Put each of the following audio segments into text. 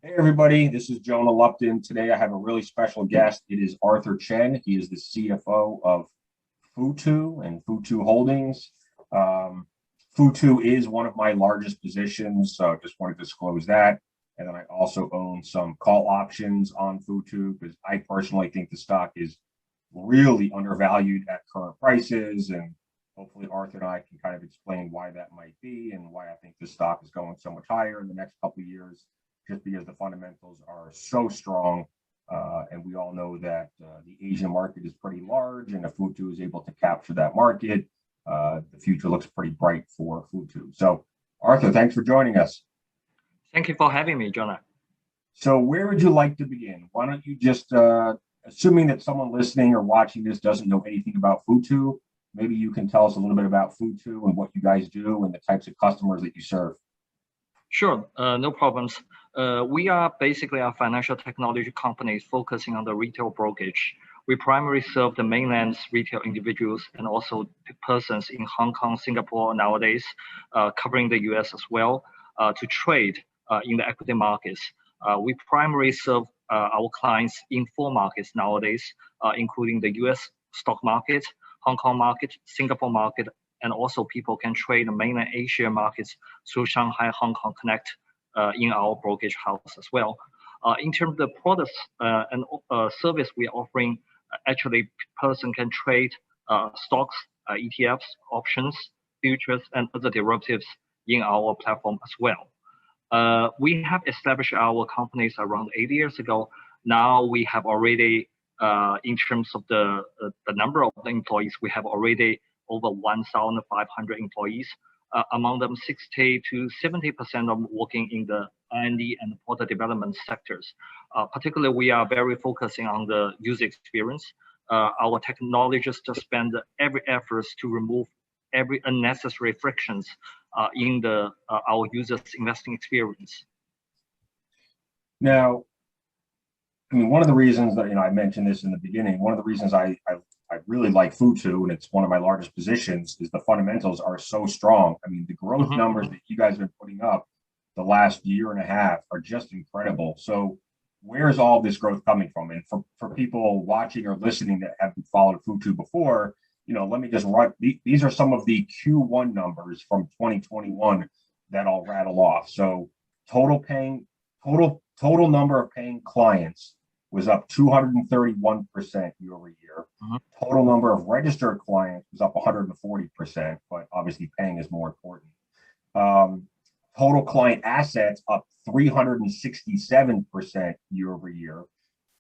Hey everybody, this is Jonah Lupton. Today I have a really special guest. It is Arthur Chen. He is the CFO of Futu and Futu Holdings. Um, Futu is one of my largest positions, so I just wanted to disclose that. And then I also own some call options on Futu because I personally think the stock is really undervalued at current prices. And hopefully Arthur and I can kind of explain why that might be and why I think the stock is going so much higher in the next couple of years just because the fundamentals are so strong. And we all know that the Asian market is pretty large, and if Futu is able to capture that market, the future looks pretty bright for Futu. So, Arthur, thanks for joining us. Thank you for having me, Jonah. So, where would you like to begin? Why don't you just, assuming that someone listening or watching this doesn't know anything about Futu, maybe you can tell us a little bit about Futu and what you guys do and the types of customers that you serve. Sure, no problems. We are basically a financial technology company focusing on the retail brokerage. We primarily serve the mainland's retail individuals and also persons in Hong Kong, Singapore nowadays, covering the US as well, to trade in the equity markets. We primarily serve our clients in four markets nowadays, including the US stock market, Hong Kong market, Singapore market, and also people can trade the mainland Asia markets through Shanghai Hong Kong Connect in our brokerage house as well. In terms of the products and service we are offering, actually person can trade stocks, ETFs, options, futures, and other derivatives in our platform as well. We have established our companies around 8 years ago. Now we have already, in terms of the number of the employees, we have already over 1,500 employees. Among them, 60 to 70% are working in the R&D and product development sectors. Particularly, we are very focusing on the user experience. Our technologists just spend every effort to remove every unnecessary frictions in our users' investing experience. Now, I mean, one of the reasons that, I mentioned this in the beginning, one of the reasons I really like Futu, and it's one of my largest positions, is the fundamentals are so strong. I mean, the growth numbers that you guys have been putting up the last year and a half are just incredible. So where's all this growth coming from? And for people watching or listening that haven't followed Futu before, let me just run. These are some of the Q1 numbers from 2021 that I'll rattle off. So total number of paying clients was up 231% year over year. Total number of registered clients was up 140%, but obviously paying is more important. Total client assets up 367% year over year.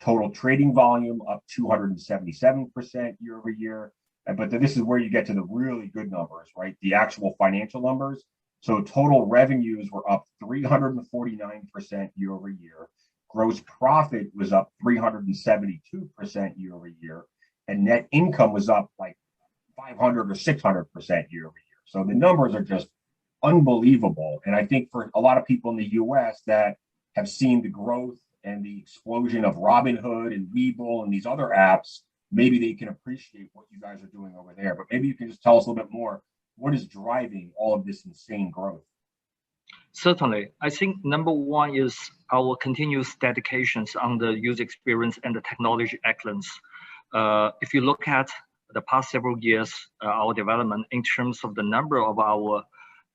Total trading volume up 277% year over year. But this is where you get to the really good numbers, right? The actual financial numbers. So total revenues were up 349% year over year. Gross profit was up 372% year over year, and net income was up like 500 or 600% year over year. So the numbers are just unbelievable. And I think for a lot of people in the US that have seen the growth and the explosion of Robinhood and Webull and these other apps, maybe they can appreciate what you guys are doing over there. But maybe you can just tell us a little bit more. What is driving all of this insane growth? Certainly. I think number one is our continuous dedications on the user experience and the technology excellence. If you look at the past several years, our development in terms of the number of our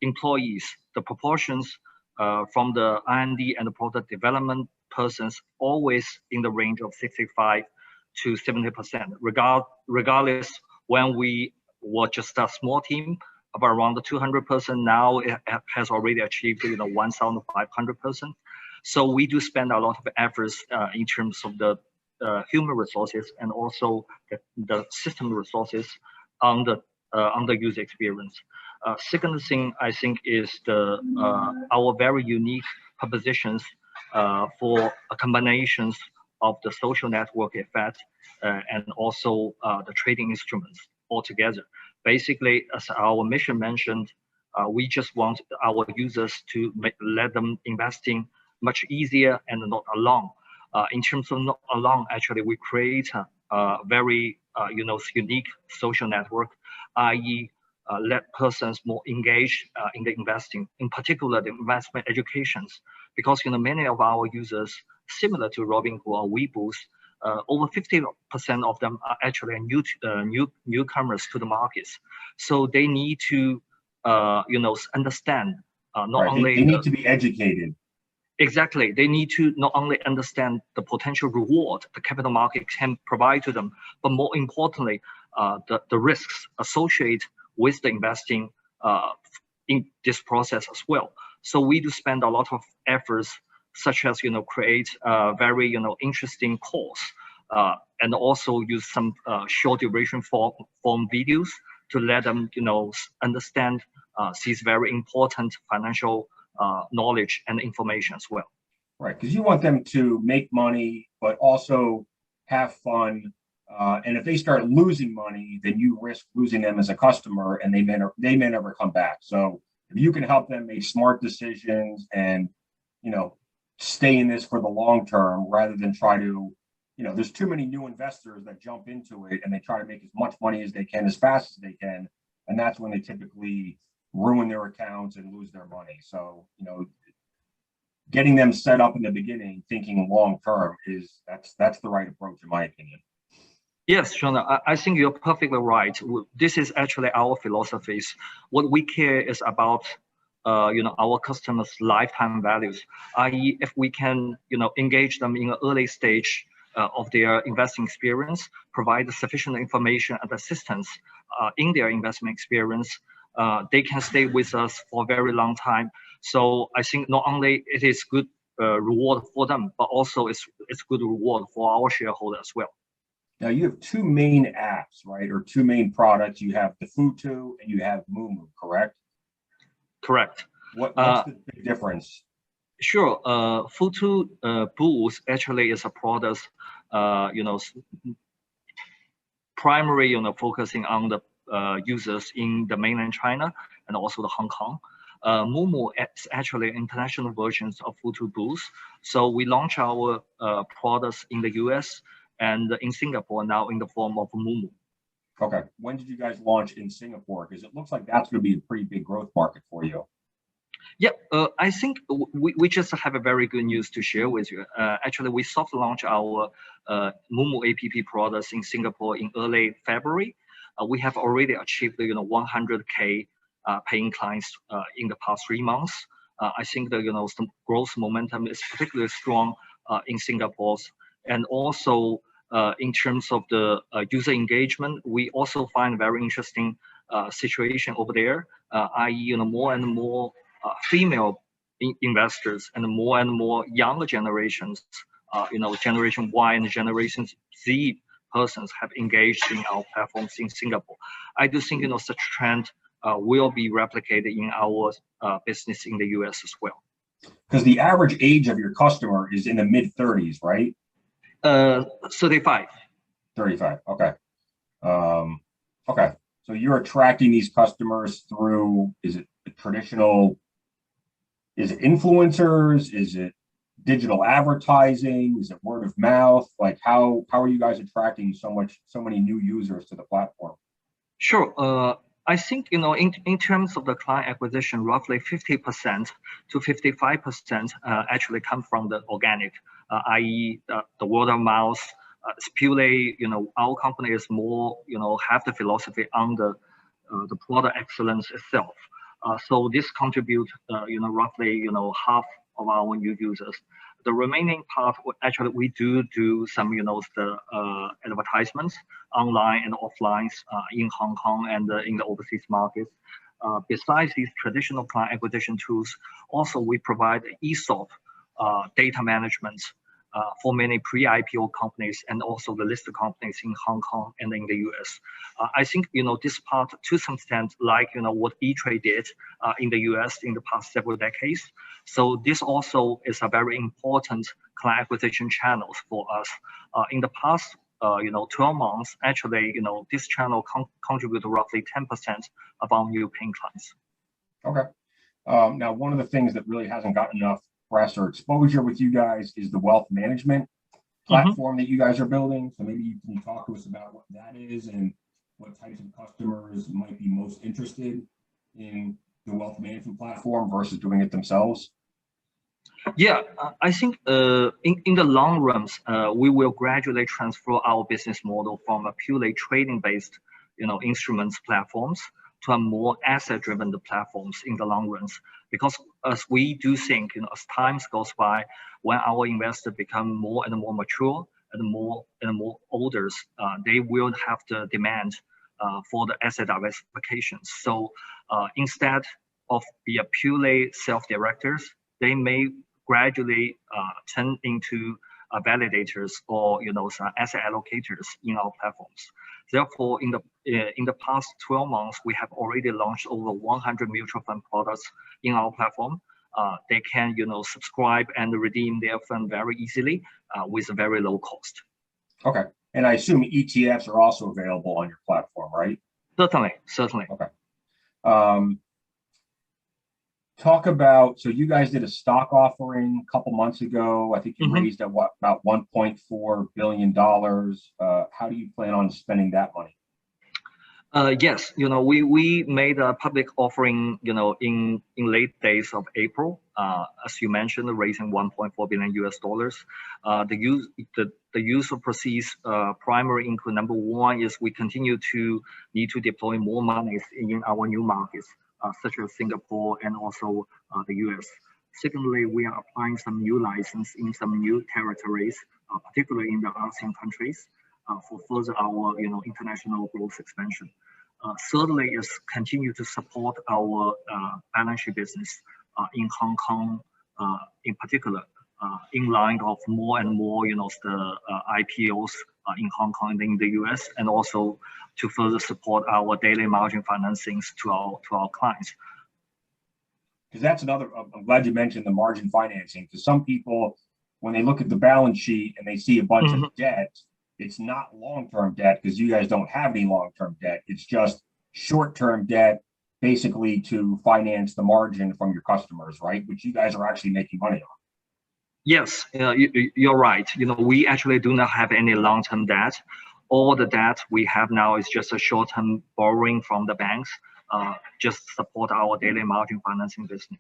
employees, the proportions from the R&D and the product development persons always in the range of 65 to 70%, regardless when we were just a small team of around 200 person. Now it has already achieved 1,500 person. So we do spend a lot of efforts in terms of the human resources and also the system resources on the user experience. Second thing I think is our very unique propositions for combinations of the social network effect and also the trading instruments altogether. Basically, as our mission mentioned, we just want our users to let them investing much easier and not alone. In terms of not alone, actually, we create a very unique social network, i.e., let persons more engaged in the investing, in particular the investment educations, because many of our users, similar to Robinhood or Weeboost, over 50% of them are actually newcomers to the markets. So they need to understand not only they need to be educated. Exactly. They need to not only understand the potential reward the capital market can provide to them, but more importantly, the risks associated with the investing in this process as well. So we do spend a lot of efforts, such as create very interesting course, and also use some short duration form videos to let them understand these very important financial knowledge and information as well. Right, because you want them to make money, but also have fun. And if they start losing money, then you risk losing them as a customer, and they may never come back. So if you can help them make smart decisions and stay in this for the long term, rather than try to, there's too many new investors that jump into it and they try to make as much money as they can as fast as they can, and that's when they typically ruin their accounts and lose their money. So getting them set up in the beginning, thinking long term, that's the right approach, in my opinion. Yes, Sean, I think you're perfectly right. This is actually our philosophies. What we care is about our customers' lifetime values, i.e., if we can engage them in an early stage of their investing experience, provide sufficient information and assistance in their investment experience, they can stay with us for a very long time. So I think not only it is good reward for them, but also it's good reward for our shareholders as well. Now you have two main apps, right, or two main products. You have the Futu and you have Moomoo, correct? Correct. What's the big difference? Sure. Futu Boost actually is a product, primary, focusing on the users in the mainland China and also the Hong Kong. Moomoo is actually international versions of Futu Boost. So we launch our products in the US and in Singapore now in the form of Moomoo. Okay. When did you guys launch in Singapore? Because it looks like that's going to be a pretty big growth market for you. Yeah, I think we just have a very good news to share with you. Actually, we soft launched our Moomoo app products in Singapore in early February. We have already achieved 100K paying clients in the past 3 months. I think the some growth momentum is particularly strong in Singapore, and also in terms of the user engagement, we also find very interesting situation over there, i.e., more and more female investors and more younger generations, Generation Y and Generation Z persons have engaged in our platforms in Singapore. I do think such trend will be replicated in our business in the US as well. Because the average age of your customer is in the mid-30s, right? 35. 35. Okay. Okay. So you're attracting these customers through, is it influencers? Is it digital advertising? Is it word of mouth? Like how are you guys attracting so many new users to the platform? Sure. I think in terms of the client acquisition, roughly 50% to 55% actually come from the organic, i.e., the word of mouth. It's purely our company is more have the philosophy on the product excellence itself. So this contributes roughly half of our new users. The remaining part, actually, we do some the advertisements online and offline in Hong Kong and in the overseas markets. Besides these traditional client acquisition tools, also we provide ESOP data management for many pre-IPO companies and also the listed companies in Hong Kong and in the US. I think this part to some extent like what E-Trade did in the US in the past several decades. So this also is a very important client acquisition channels for us. In the past 12 months, actually this channel contributed roughly 10% of our new paying clients. Okay. Now one of the things that really hasn't gotten enough press or exposure with you guys is the wealth management platform that you guys are building. So maybe you can talk to us about what that is and what types of customers might be most interested in the wealth management platform versus doing it themselves. Yeah, I think in the long run, we will gradually transfer our business model from a purely trading-based, instruments platforms to a more asset-driven platforms in the long run. Because as we do think, as time goes by, when our investors become more and more mature and more older, they will have the demand for the asset diversification. So instead of be a purely self-directors, they may gradually turn into validators or some asset allocators in our platforms. Therefore, in the past 12 months, we have already launched over 100 mutual fund products in our platform. They can subscribe and redeem their fund very easily with a very low cost. Okay, and I assume ETFs are also available on your platform, right? Certainly. Okay. Talk about, so you guys did a stock offering a couple months ago. I think you raised at about $1.4 billion. How do you plan on spending that money? Yes, we made a public offering, in late days of April. As you mentioned, raising $1.4 billion US. The use of proceeds primary include number one is we continue to need to deploy more money in our new markets, such as Singapore and also the US. Secondly, we are applying some new license in some new territories, particularly in the ASEAN countries, for further our international growth expansion. Thirdly, is continue to support our balance sheet business in Hong Kong, in particular, in line of more and more the IPOs in Hong Kong and in the US, and also to further support our daily margin financings to our clients. Because that's another, I'm glad you mentioned the margin financing, because some people, when they look at the balance sheet and they see a bunch of debt, it's not long-term debt because you guys don't have any long-term debt. It's just short-term debt, basically to finance the margin from your customers, right? Which you guys are actually making money on. Yes, you're right. We actually do not have any long-term debt. All the debt we have now is just a short-term borrowing from the banks, just support our daily margin financing business.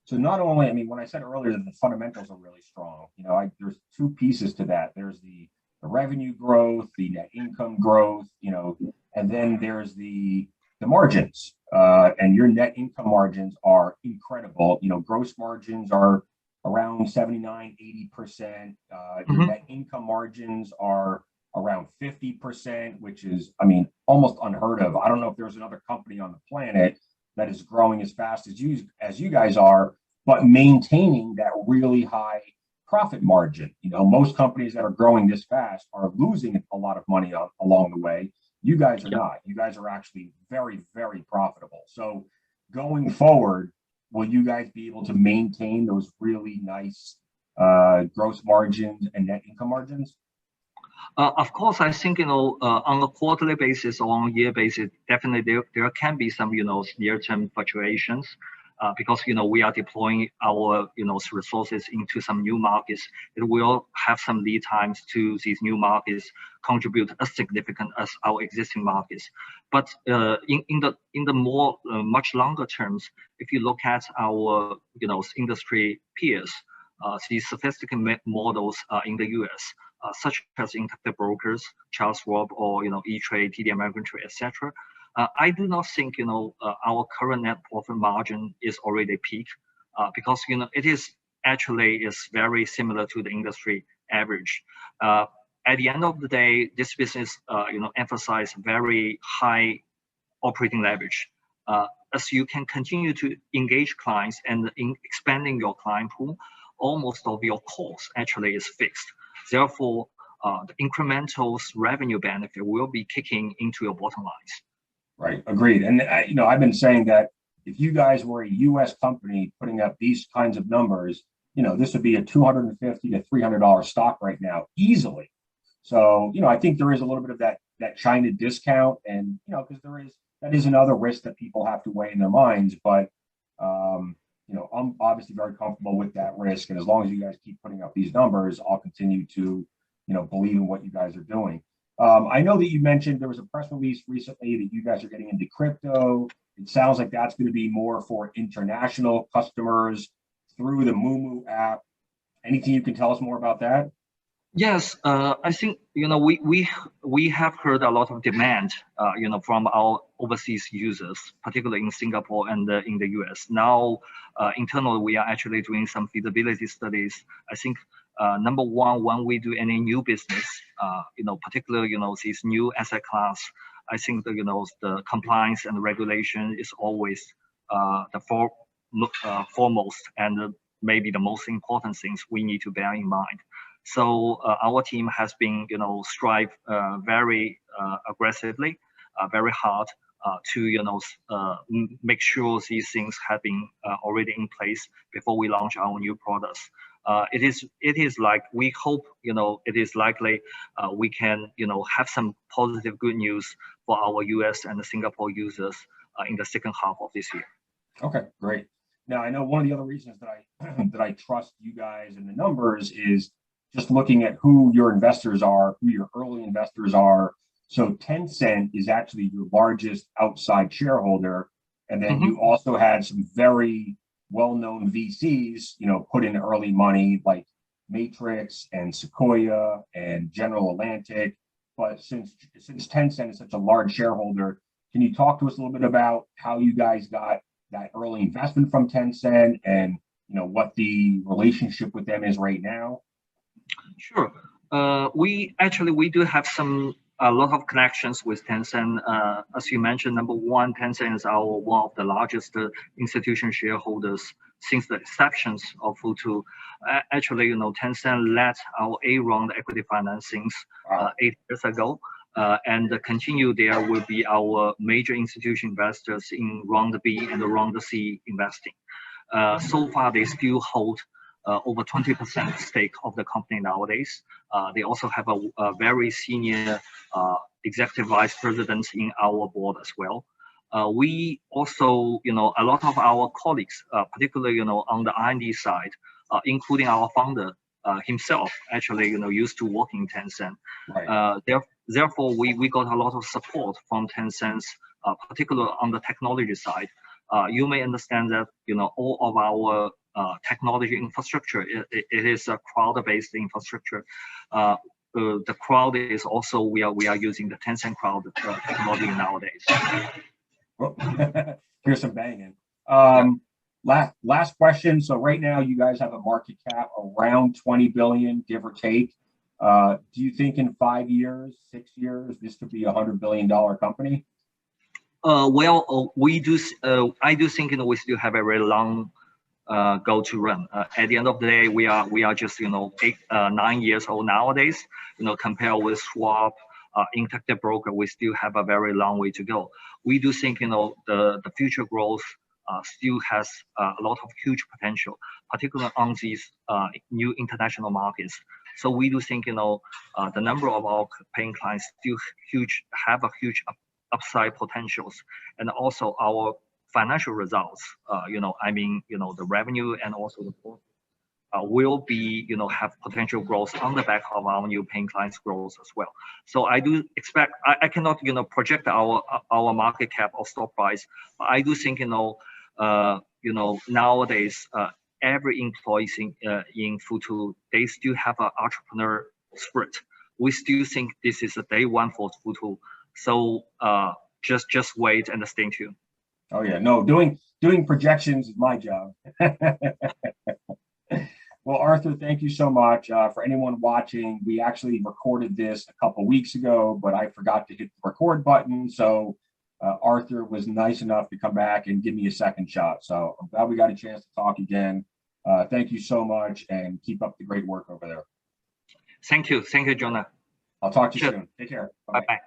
So not only, I mean, when I said earlier that the fundamentals are really strong, there's two pieces to that. There's the revenue growth, the net income growth, and then there's the margins. And your net income margins are incredible. Gross margins are around 79, 80%. Your net income margins are around 50%, which is, I mean, almost unheard of. I don't know if there's another company on the planet that is growing as fast as you guys are, but maintaining that really high profit margin. Most companies that are growing this fast are losing a lot of money along the way. You guys are not. You guys are actually very, very profitable. So going forward, will you guys be able to maintain those really nice gross margins and net income margins? Of course, I think, on a quarterly basis or on a year basis, definitely there can be some, near-term fluctuations. Because we are deploying our resources into some new markets, it will have some lead times to these new markets contribute as significant as our existing markets. But in the more much longer terms, if you look at our industry peers, these sophisticated models in the US, such as Interactive Brokers, Charles Schwab, or E-Trade, TD Ameritrade, etc. I do not think our current net profit margin is already peak, because it is very similar to the industry average. At the end of the day, this business emphasize very high operating leverage. As you can continue to engage clients and in expanding your client pool, almost of your cost actually is fixed. Therefore, the incremental revenue benefit will be kicking into your bottom lines. Right, agreed. And I've been saying that if you guys were a U.S. company putting up these kinds of numbers, this would be a $250 to $300 stock right now, easily. So I think there is a little bit of that China discount, and because that is another risk that people have to weigh in their minds. But I'm obviously very comfortable with that risk, and as long as you guys keep putting up these numbers, I'll continue to believe in what you guys are doing. I know that you mentioned there was a press release recently that you guys are getting into crypto. It sounds like that's going to be more for international customers. through the Moo app. Anything you can tell us more about that? Yes, I think we have heard a lot of demand, from our overseas users, particularly in Singapore and in the US. Now, internally, we are actually doing some feasibility studies. I think number one, when we do any new business, particularly this new asset class, I think the compliance and regulation is always foremost and maybe the most important things we need to bear in mind. So our team has been, strive very aggressively, very hard to, make sure these things have been already in place before we launch our new products. It is like we hope, it is likely we can, have some positive good news for our US and the Singapore users in the second half of this year. Okay, great. Now I know one of the other reasons that I trust you guys in the numbers is just looking at who your investors are, who your early investors are. So Tencent is actually your largest outside shareholder. And then you also had some very well-known VCs, put in early money like Matrix and Sequoia and General Atlantic. But since Tencent is such a large shareholder, can you talk to us a little bit about how you guys got that early investment from Tencent and what the relationship with them is right now? Sure. We do have a lot of connections with Tencent. As you mentioned, number one, Tencent is one of the largest institutional shareholders since the inception of Futu. Actually, Tencent led our A round equity financings 8 years ago, and continue there will be our major institutional investors in round B and round C investing. So far, they still hold over 20% stake of the company nowadays. They also have a very senior executive vice president in our board as well. We also, a lot of our colleagues, particularly, on the R&D side, including our founder himself, actually, used to work in Tencent. Right. Therefore, we got a lot of support from Tencent's, particularly on the technology side. You may understand that, all of our technology infrastructure, it is a cloud-based infrastructure. The cloud is also, we are using the Tencent cloud technology nowadays. Here's some banging. Last question. So right now you guys have a market cap around 20 billion, give or take. Do you think in 5 years, 6 years, this could be $100 billion company? We do. I do think we still have a very long go to run. At the end of the day, we are just 9 years old nowadays. Compared with Schwab, Interactive Broker, we still have a very long way to go. We do think the future growth still has a lot of huge potential, particularly on these new international markets. So we do think the number of our paying clients still have a huge upside potentials, and also our financial results. The revenue and also the profit will be have potential growth on the back of our new paying clients growth as well. So I do expect, I cannot project our market cap or stock price, but I do think nowadays every employee in Futu, they still have an entrepreneur spirit. We still think this is a day one for Futu. So just wait and stay tuned. Oh yeah, no, doing projections is my job. Well, Arthur, thank you so much. For anyone watching, we actually recorded this a couple weeks ago, but I forgot to hit the record button. So Arthur was nice enough to come back and give me a second shot. So I'm glad we got a chance to talk again. Thank you so much, and keep up the great work over there. Thank you, Jonah. I'll talk to you soon. Take care. Bye-bye.